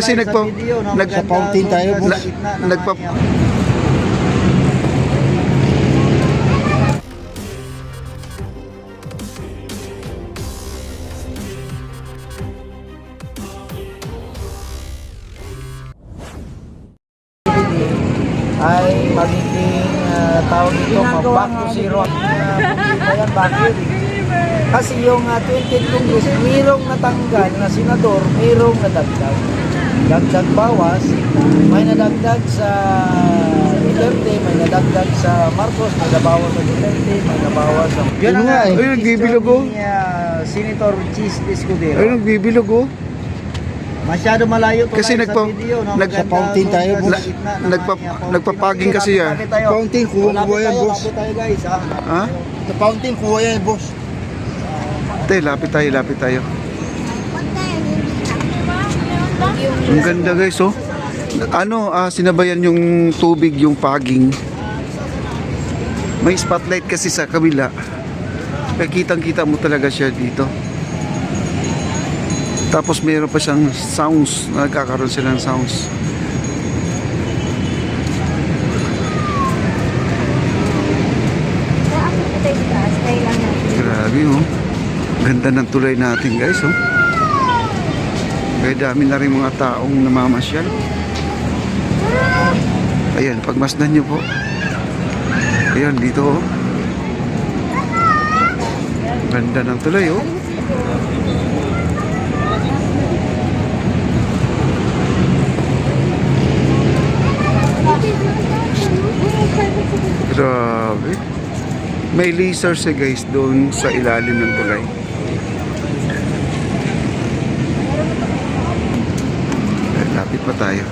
Kasi nagpa-fountain tayo, boss. Nagpa ay magiging tawag ito, back to zero. Bakit? Kasi yung 20th Congress, mayroong natanggal na senador, mayroong nadagdag. Dagdag bawas, may nadagdag sa Duterte, may nadagdag sa Marcos, may nabawas sa Duterte, may nabawas sa... Yun nga eh. Ay, nagbibilog oh. Senator Cheese Escudero. Ay, nagbibilog oh. Masyado malayo to kasi sa video, no? nagpa-fountain tayo, boss. Nagpa-paging kasi yan. Fountain, kuha yan, boss. Ha? Sa fountain, kuha yan, boss. Lapit tayo. Ang ganda guys, oh. Sinabayan yung tubig, yung paging. May spotlight kasi sa kabila. Kaya kitang-kita mo talaga siya dito. Tapos mayroon pa siyang sounds. Nagkakaroon sila ng sounds. Grabe, oh. Ganda ng tulay natin guys, oh. Kaya dami na rin mga taong namamasyal. Ayan, pagmasdan nyo po. Ayan, dito, oh. Ganda ng tulay, oh. Grabe. May laser siya guys doon sa ilalim ng tulay. Lapit pa tayo.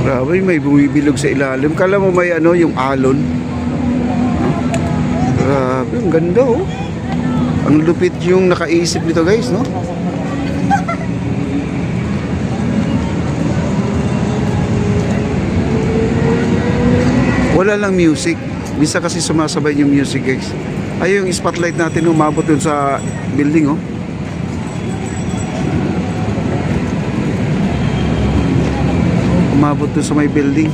Grabe, may bumibilog sa ilalim. Kala mo may yung alon. Grabe, ang ganda oh. Ang lupit yung nakaisip nito guys, no? Wala lang music. Bisa kasi sumasabay yung music guys. Ay, yung spotlight natin umabot dun sa building, oh. Umabot doon sa may building.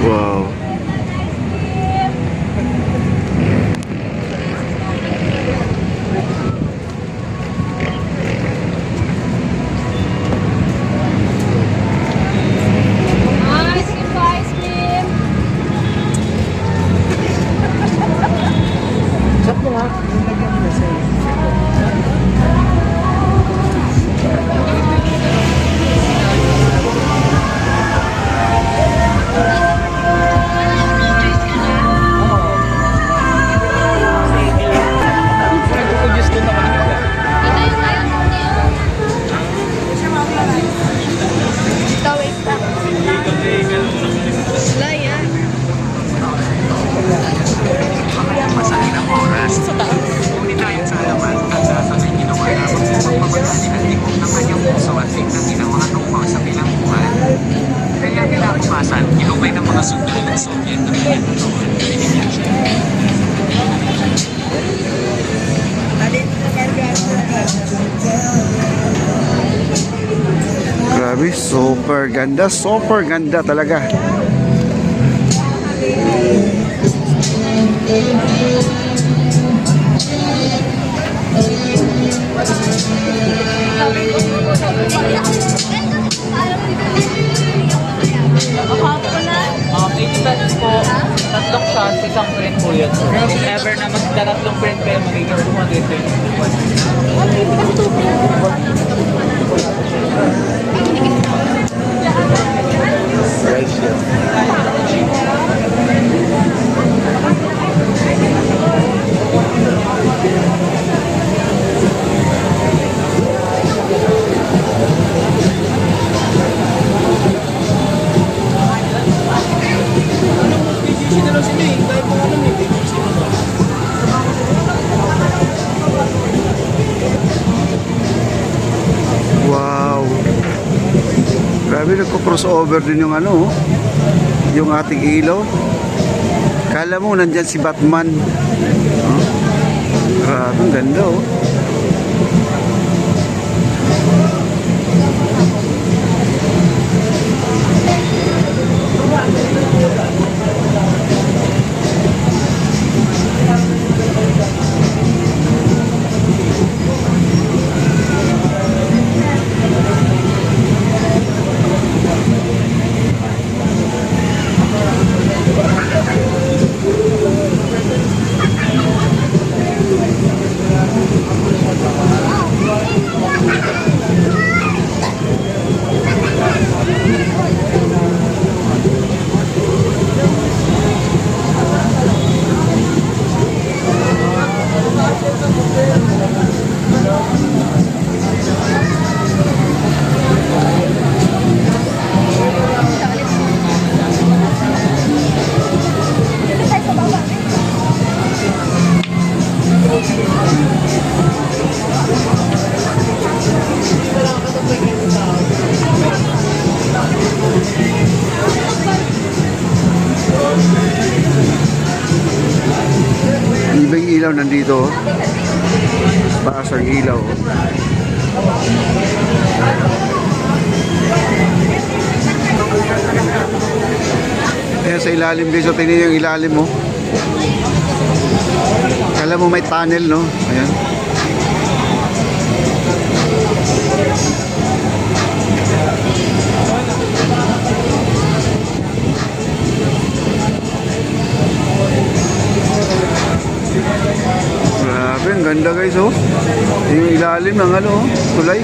Wow. Grabe, super ganda talaga. sets po, tatlong shots, isang print po yun. If ever na magdatatlong print kayo, magiging 220. Wow. Grabe, nagko-crossover din yung ano, oh. Yung ating ilaw. Kala mo nandyan si Batman. Oh. Grabe, ang ganda, oh. Iba yung ilaw nandito, oh. Taas ang ilaw, oh. Ayan sa ilalim guys, so tingnan yung ilalim mo. Kala mo may tunnel, no? Ayan. Grabe, ang ganda guys, oh. Yung ilalim ng ano, oh, tulay.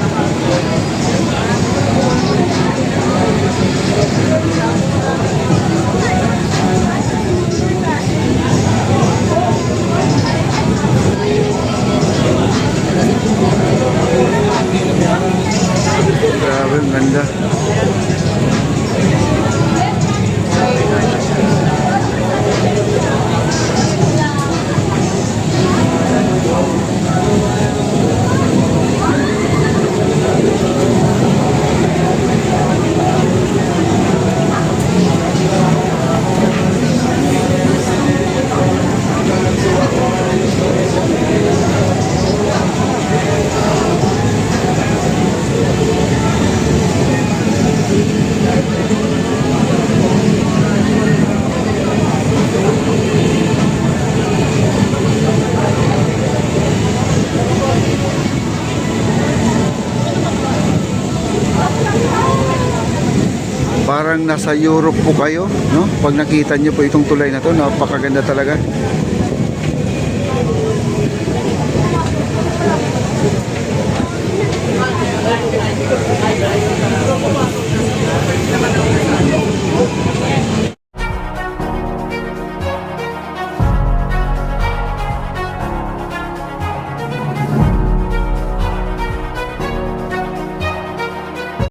Grabe, ang ganda. Parang nasa Europe po kayo, no? Pag nakita niyo po itong tulay na to, napakaganda talaga.